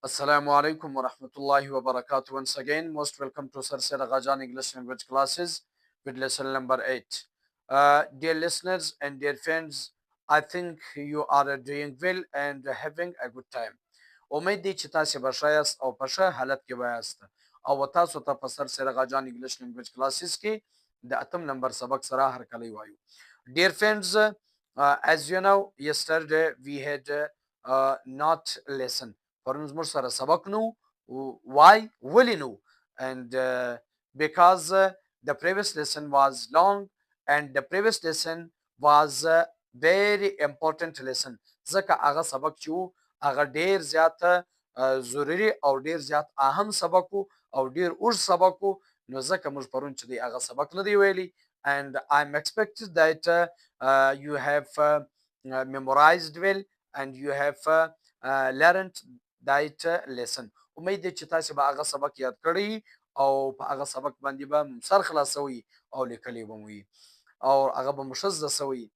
Assalamu alaikum wa rahmatullahi wa barakatuh. Once again, most welcome to Sir Said Aghajan English language classes with lesson number 8. Dear listeners and dear friends, I think you are doing well and having a good time. امید دی چې تاسو به ښه یاست او په ښه حالت کې به یاست او تاسو ته په سر سره غاجان انګلیش لینګویج کلاسز کې د اتم نمبر سبق سره هرکلی وایو. Dear friends, as you know, yesterday we had not lesson. پرون زموږ سره سبق نو. Why? ولې نو؟ And because the previous lesson was long and the previous lesson was a very important lesson. ځکه هغه سبق چې وو هغه ډیر زیات ضروري او ډیر زیات اهم سبق وو او ډیر اوږد سبق وو. نو ځکه موږ پرون چې دی هغه سبق نه دی ویلی. And I'm expected that you have memorized well and you have learned that lesson. امید دی چې تاسو به هغه سبق یاد کړی او په هغه سبق باندې به سر خلاصوي او لیکلی به وي او هغه به مو ښه زده سوی.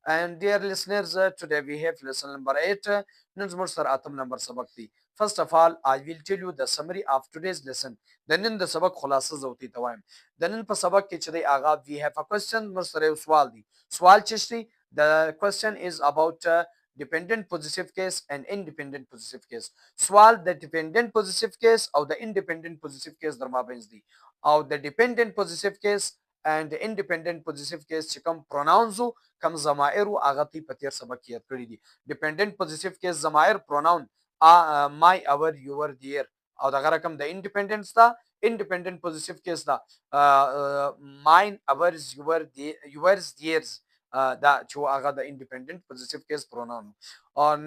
And dear listeners, today we have lesson number 8. نن زموږ سره اتم نمبر سبق دی. First of all, I will tell you the summary of today's lesson. د نن د سبق خلاصه زوتی ته وایم. د نن په سبق کې چې دی هغه we have a question. موږ سره یو سوال دی. سوال چې دی the question is about dependent possessive case and independent possessive case. سوال د dependent possessive case او د independent possessive case در مابینځ دی. او د dependent possessive case and independent possessive case چې کوم pronouns او کوم ضمائر او هغه تی په تیر سبق کې یاد کړی دي. dependent possessive case ضمائر pronoun my our your their او دغه رقم د independent دا independent possessive case دا mine ours yours theirs دا چې هغه د independent possessive case pronoun.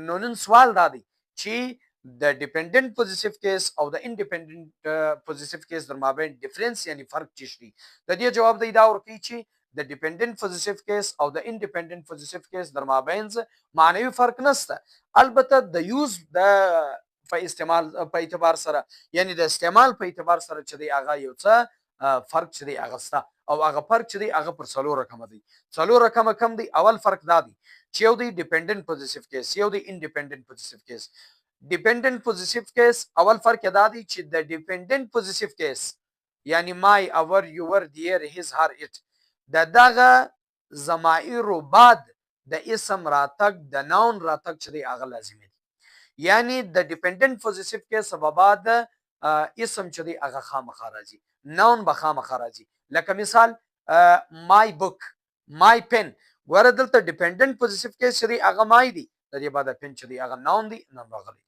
نو نن سوال دا دی چې د dependent possessive case او د independent possessive case در مابین ډیفرنس یعنی فرق چی شي. د دې جواب دی دا ورکړي چې د dependent possessive case او د independent possessive case در مابین معنوي فرق نشته. البته د یوز د په استعمال په اعتبار سره یعنی د استعمال په اعتبار سره چې دی هغه یو څه فرق چې دی هغه ستا او هغه فرق چې دی هغه پر څلور رقم دی. څلور رقم کم دی. اول فرق دا دی چې یو دی dependent possessive case یو دی independent possessive case. dependent possessive case اول فرق دا دی چې د dependent possessive case یعنی my our your their his her it د دغه ضمائر بعد د اسم راتګ د noun راتګ چې دی هغه لازمي دی. یعنی د dependent possessive case بعد اسم چې دی هغه خامخا راځي noun به خامخا راځي. لکه مثال my book my pen. ګوره دلته dependent possessive case چې دی هغه my دی د دې بعد pen چې دی هغه noun دی نن راغلی.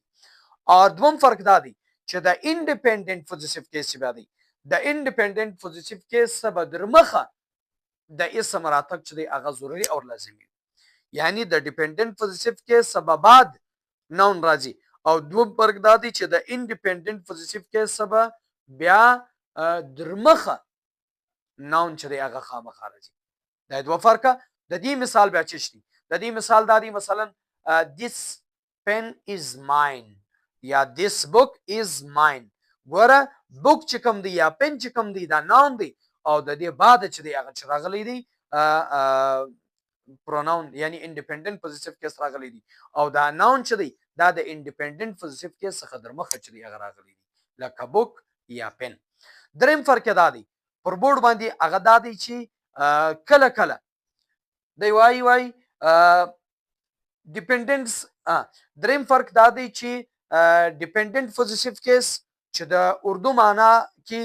او دوم فرق دا دی چې د independent possessive case بیا دی د independent possessive case به در مخه د اسم راتګ چې دی هغه ضروري او لازمي. یعنی د dependent possessive case به بعد noun راځي او دوم فرق دا دی چې د independent possessive case به بیا در مخه noun چې دی هغه خامخا راځي. دا دوه فرقه. د دې مثال بیا چی شي. د دې مثال دا دی مثلا this pen is mine یا this book is mine. ګوره book چې کوم دی یا pen چې کوم دی دا noun دی او د دې بعد چې دی هغه چې راغلی دی pronoun یعنی independent possessive case راغلی دی او دا noun چې دی دا د independent possessive case څخه در مخه چې دی هغه راغلی دی لکه book یا pen. دریم فرق دا دی پر بورډ باندې هغه دا دی چې کله کله دی وای dependence. دریم فرق دا دی چې dependent possessive case چې د اردو معنا کې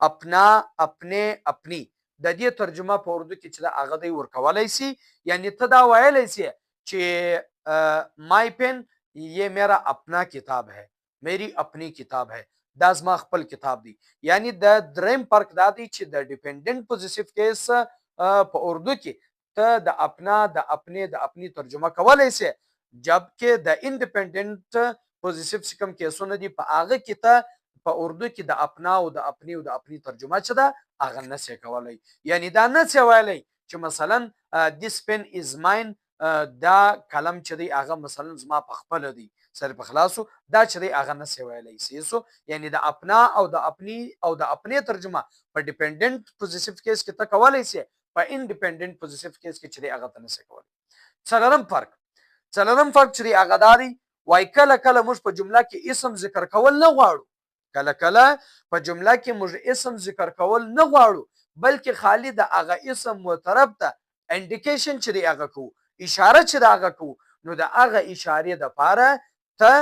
اپنا اپنے اپنی د دې ترجمه په اردو کې چې دا هغه دی ورکولای سي. یعنی ته دا ویلای سي چې my pen ये मेरा अपना किताब है मेरी अपनी किताब है دا زما خپل کتاب دی. یعنی د دریم فرق دا دی چې د dependent possessive case په اردو کې ته د اپنا د اپنے د اپنی ترجمه کولای سي جبکې د independent possessive چې کوم کیسونه دي په هغه کې ته په اردو کې د اپنا او د اپنی او د اپنی ترجمه چې ده هغه نشي کولای. یعنی دا نشي ویلی چې مثلا this pen is mine دا کلم چې دی هغه مثلا زما په خپل دی سر په خلاصو دا چې دی هغه نشي ویلی سیسو. یعنی د اپنا او د اپنی او د اپنی ترجمه په dependent possessive case کې ته کولای سي په independent possessive case کې چې دی هغه ته نشي کولای. څلورم فرق چې دی هغه دا دی وای کله کله موږ په جمله کې اسم ذکر کول نه غواړو کله کله په جمله کې موږ اسم ذکر کول نه غواړو بلکې خالی د هغه اسم مترب ته انډیکیشن چې دی هغه کو اشاره چې دا هغه کو نو د هغه اشارې د پاره ته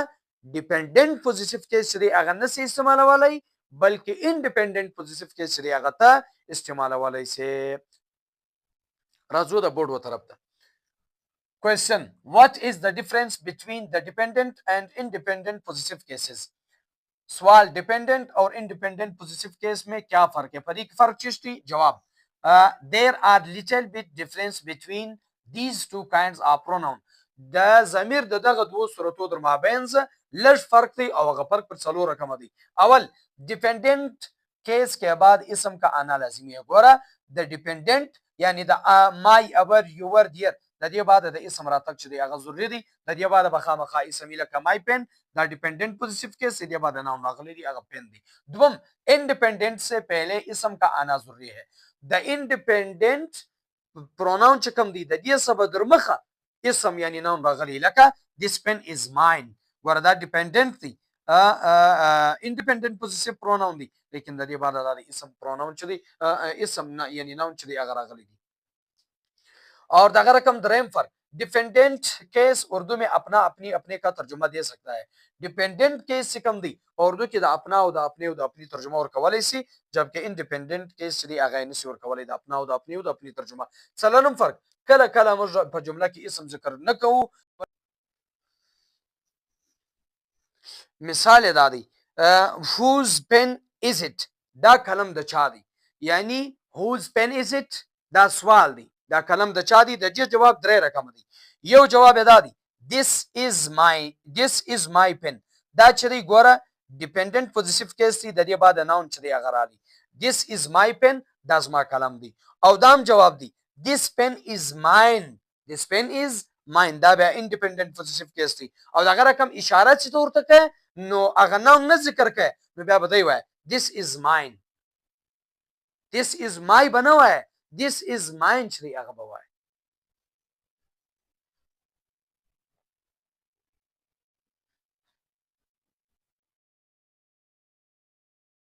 ډیپندنت پوزیشن کیس چې دی هغه نسی استعمالولای بلکې انډیپندنت پوزیشن کیس چې دی هغه ته استعمالولای سي راځو د بورډ و طرف ته Question: What is the difference between the dependent and independent possessive cases? सवाल डिपेंडेंट और इंडिपेंडेंट पोजेसिव केस में क्या फर्क है पर एक फर्क चिश्ती जवाब there are little bit difference between these two kinds of pronoun د ضمیر د دغه دوه صورتو در مابین لږ فرق دی او هغه فرق پر څلور رقم دی اول dependent case के बाद اسم का आना लाजमी है ګوره د डिपेंडेंट یعنی د my our your dear د دې بعد د اسم راتګ چې دی هغه ضروري دی د دې بعد بخامخا اسم لکه my pen دا डिपेंडेंट पोजीसिव केस से बाद नाउन रागली दी अगर पेन दी दुम इंडिपेंडेंट से पहले इसम का आना जरूरी है द इंडिपेंडेंट प्रोनाउन च कम दी द ये सब दरमखा इसम यानी नाउन रागली लका दिस पेन इज माइन वरदा डिपेंडेंट थी इंडिपेंडेंट पोजीसिव प्रोनाउन दी लेकिन द ये बाद दा इसम प्रोनाउन च दी इसम यानी नाउन च दी अगर रागली दी और दगा रकम दरेम फर्क डिपेंडेंट केस उर्दू में अपना अपनी अपने का तर्जुमा दे सकता है डिपेंडेंट केस से कम दी उर्दू की अपना और अपने और अपनी तर्जुमा और कवाले सी जबकि इंडिपेंडेंट केस से आगाइन से और कवाले अपना और अपनी और अपनी तर्जुमा सलानम फर्क कला कला मुझ जुमला की इसम जिक्र न कहूं मिसाल दादी whose pen is it دا कलम द चा दी यानी whose pen is it دا सवाल दी دا کلم د چا دی د دې جواب درې رقم دی یو جواب ادا دی this is my pen دا چې دی ګوره ډیپندنت پوزیشن کیس دی د دې بعد ناون چې دی هغه را دی this is my pen دا زما کلم دی او دام جواب دی this pen is mine دا بیا انډیپندنت پوزیشن کیس دی او دا رقم اشاره چې تورته کوي نو هغه نام نه ذکر کوي نو بیا بدای وای this is mine this is my بنوای This is mine چې هغه بوای